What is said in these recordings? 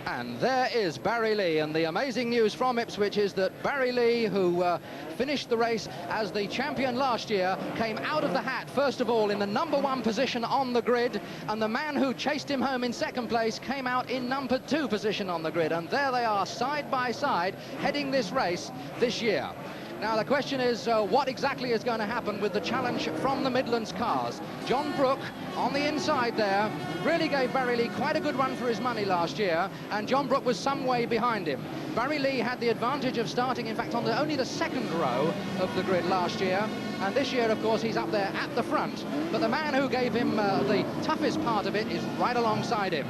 And there is Barry Lee, and the amazing news from Ipswich is that Barry Lee, who finished the race as the champion last year, came out of the hat, first of all, in the #1 position on the grid, and the man who chased him home in second place came out in #2 position on the grid, and there they are, side by side, heading this race this year. Now, the question is, what exactly is going to happen with the challenge from the Midlands cars? John Brooke, on the inside there, really gave Barry Lee quite a good run for his money last year, and John Brooke was some way behind him. Barry Lee had the advantage of starting, in fact, on only the second row of the grid last year, and this year, of course, he's up there at the front. But the man who gave him the toughest part of it is right alongside him.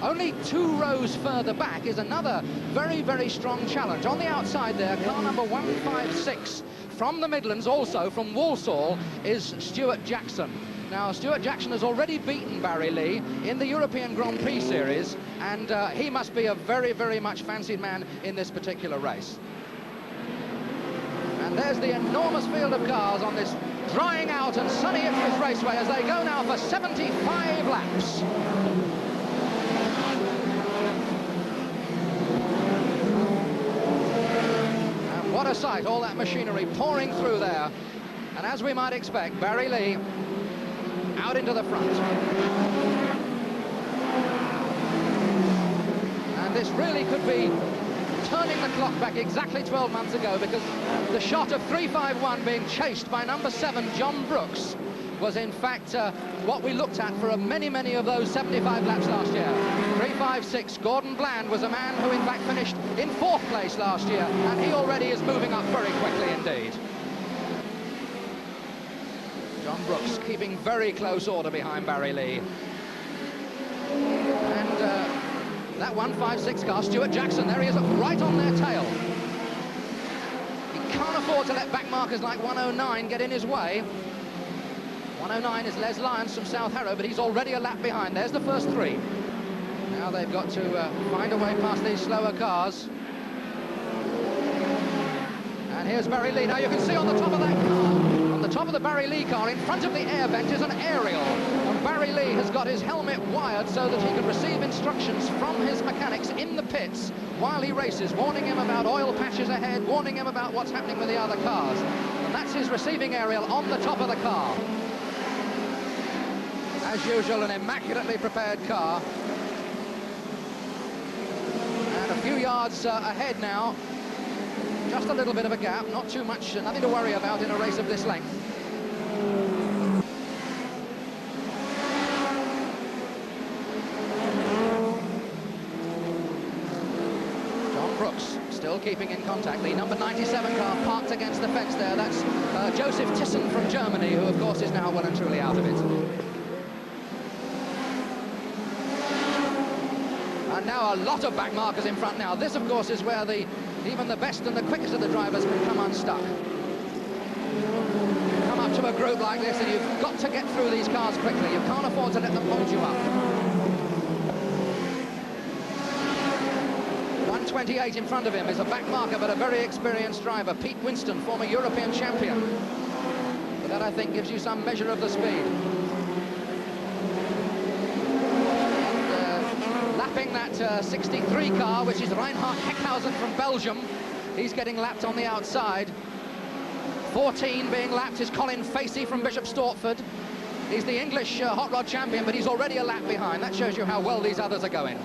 Only 2 rows further back is another very, very strong challenge. On the outside there, car number 156 from the Midlands, also from Walsall, is Stewart Jackson. Now, Stewart Jackson has already beaten Barry Lee in the European Grand Prix Series, and he must be a very, very much fancied man in this particular race. And there's the enormous field of cars on this drying out and sunny Ipswich Raceway as they go now for 75 laps. What a sight, all that machinery pouring through there. And as we might expect, Barry Lee out into the front. And this really could be turning the clock back exactly 12 months ago, because the shot of 351 being chased by #7, John Brooks, was in fact what we looked at for many, many of those 75 laps last year. 356, Gordon Bland was a man who in fact finished in 4th place last year, and he already is moving up very quickly indeed. John Brooks keeping very close order behind Barry Lee. And that 156 car, Stewart Jackson, there he is right on their tail. He can't afford to let back markers like 109 get in his way. 109 is Les Lyons from South Harrow, but he's already a lap behind. There's the first 3. Now they've got to find a way past these slower cars. And here's Barry Lee. Now you can see on the top of that car, on the top of the Barry Lee car, in front of the air vent is an aerial. And Barry Lee has got his helmet wired so that he can receive instructions from his mechanics in the pits while he races, warning him about oil patches ahead, warning him about what's happening with the other cars. And that's his receiving aerial on the top of the car. As usual, an immaculately prepared car. And a few yards ahead now. Just a little bit of a gap, not too much, nothing to worry about in a race of this length. John Brooks still keeping in contact. The number 97 car parked against the fence there. That's Joseph Thyssen from Germany, who of course is now well and truly out of it. And now a lot of back markers in front now. This, of course, is where even the best and the quickest of the drivers can come unstuck. You come up to a group like this and you've got to get through these cars quickly. You can't afford to let them hold you up. 128 in front of him is a back marker, but a very experienced driver, Pete Winston, former European champion. But that, I think, gives you some measure of the speed. Lapping that 63 car, which is Reinhard Heckhausen from Belgium. He's getting lapped on the outside. 14 being lapped is Colin Facey from Bishop Stortford. He's the English hot rod champion, but he's already a lap behind. That shows you how well these others are going.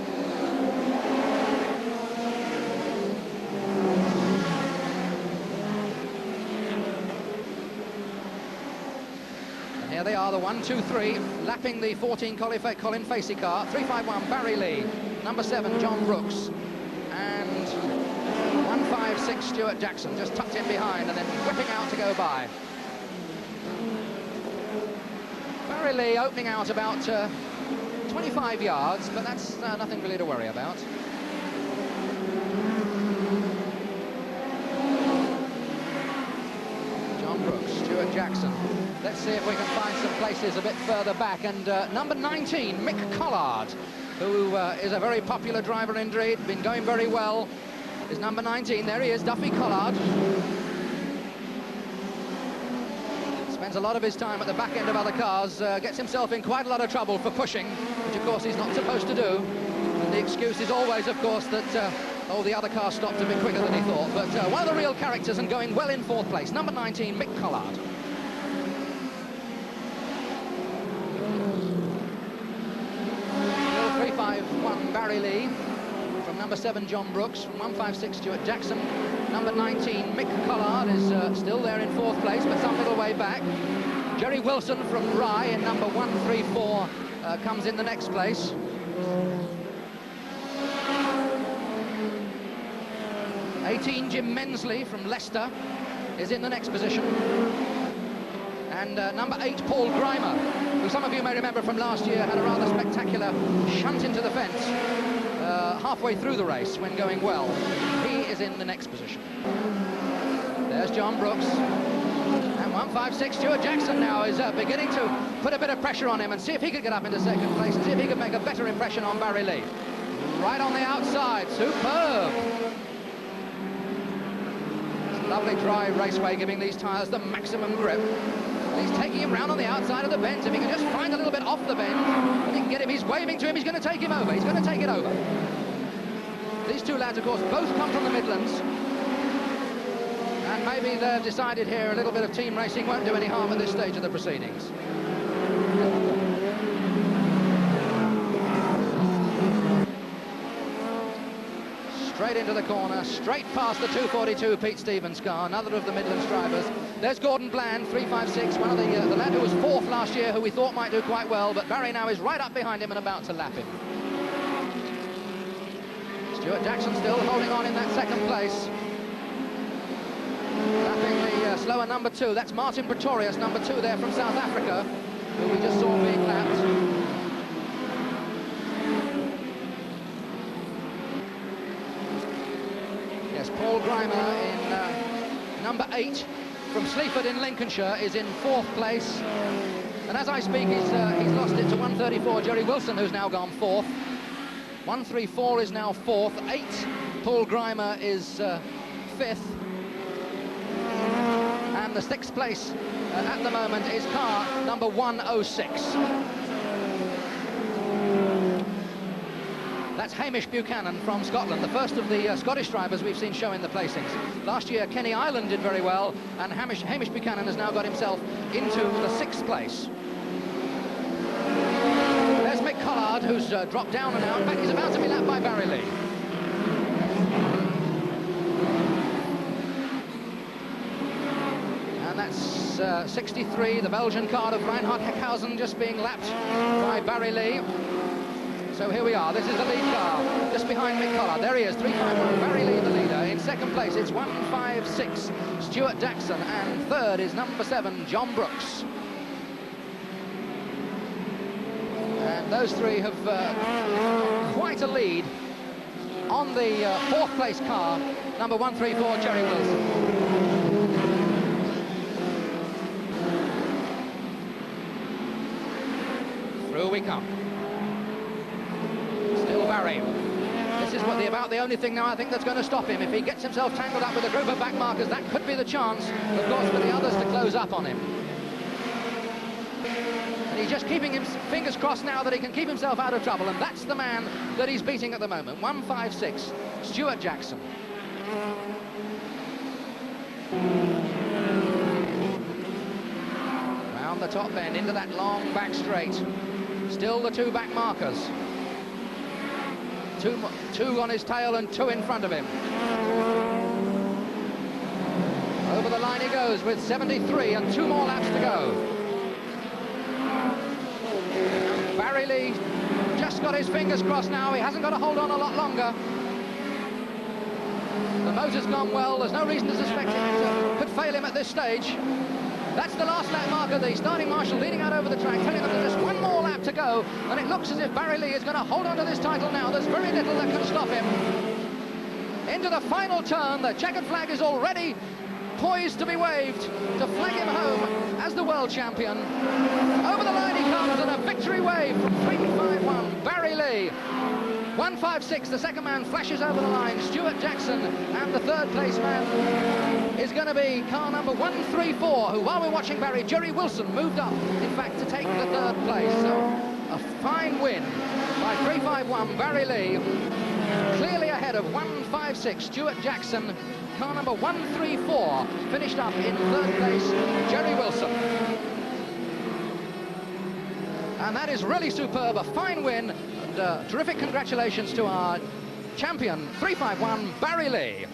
Here they are, the 1, 2, 3, lapping the 14 Colin Facey car. 351, Barry Lee. Number 7, John Brooks. And 156, Stewart Jackson, just tucked in behind and then whipping out to go by. Barry Lee opening out about 25 yards, but that's nothing really to worry about. John Brooks, Stewart Jackson. Let's see if we can find some places a bit further back. And number 19, Mick Collard, who is a very popular driver indeed, been going very well, is number 19. There he is, Duffy Collard. Spends a lot of his time at the back end of other cars, gets himself in quite a lot of trouble for pushing, which of course he's not supposed to do. And the excuse is always, of course, that the other car stopped a bit quicker than he thought. But one of the real characters and going well in fourth place, number 19, Mick Collard. Still 351 Barry Lee. From number 7, John Brooks. From 156, Stewart Jackson. Number 19, Mick Collard, is still there in fourth place, but some little way back. Jerry Wilson from Rye in number 134 comes in the next place. Jim Mensley from Leicester is in the next position. And number 8, Paul Grimer, who some of you may remember from last year, had a rather spectacular shunt into the fence halfway through the race when going well. He is in the next position. There's John Brooks. And 156, Stewart Jackson now is beginning to put a bit of pressure on him and see if he could get up into second place and see if he could make a better impression on Barry Lee. Right on the outside, superb. Lovely dry raceway, giving these tyres the maximum grip. He's taking him round on the outside of the bend. If he can just find a little bit off the bend, and he can get him, he's waving to him, he's going to take him over. He's going to take it over. These two lads, of course, both come from the Midlands. And maybe they've decided here a little bit of team racing won't do any harm at this stage of the proceedings. Straight into the corner, straight past the 242 Pete Stevens car, another of the Midlands drivers. There's Gordon Bland, 356, one of the lad who was fourth last year, who we thought might do quite well, but Barry now is right up behind him and about to lap him. Stewart Jackson still holding on in that second place. Lapping the slower number 2, that's Martin Pretorius, number 2 there from South Africa, who we just saw being lapped. Paul Grimer in number 8 from Sleaford in Lincolnshire is in fourth place, and as I speak he's lost it to 134 Jerry Wilson, who's now gone fourth. 134 is now fourth. 8 Paul Grimer is fifth, and the sixth place at the moment is car number 106. That's Hamish Buchanan from Scotland, the first of the Scottish drivers we've seen showing the placings. Last year, Kenny Ireland did very well, and Hamish Buchanan has now got himself into the sixth place. There's Mick Collard, who's dropped down and out. In fact, he's about to be lapped by Barry Lee. And that's 63, the Belgian car of Reinhard Heckhausen, just being lapped by Barry Lee. So here we are, this is the lead car, just behind Mick Collard. There he is, 351, Barry Lee the leader. In second place, it's 156, Stewart Jackson, and third is number 7, John Brooks. And those three have quite a lead on the fourth place car, number 134, Jerry Wilson. Through we come. Barry. This is about the only thing now I think that's going to stop him. If he gets himself tangled up with a group of back markers, that could be the chance, of course, for the others to close up on him. And he's just keeping his fingers crossed now that he can keep himself out of trouble, and that's the man that he's beating at the moment. 156, Stewart Jackson. Round the top bend, into that long back straight. Still the two back markers. Two on his tail and 2 in front of him. Over the line he goes with 73 and 2 more laps to go. Barry Lee just got his fingers crossed now. He hasn't got to hold on a lot longer. The motor's gone well. There's no reason to suspect it could fail him at this stage. That's the last lap marker, the starting marshal leading out over the track, telling them there's just 1 more lap to go, and it looks as if Barry Lee is going to hold on to this title now. There's very little that can stop him. Into the final turn, the checkered flag is already poised to be waved to flag him home as the world champion. Over the line he comes, and a victory wave from 351, Barry Lee. 156, the second man flashes over the line, Stewart Jackson, and the third place man is going to be car number 134, who, while we're watching Barry, Jerry Wilson moved up, in fact, to take the third place. So a fine win by 3.51, Barry Lee. Clearly ahead of 1.56, Stewart Jackson. Car number 134 finished up in third place, Jerry Wilson. And that is really superb, a fine win, and terrific congratulations to our champion, 3.51, Barry Lee.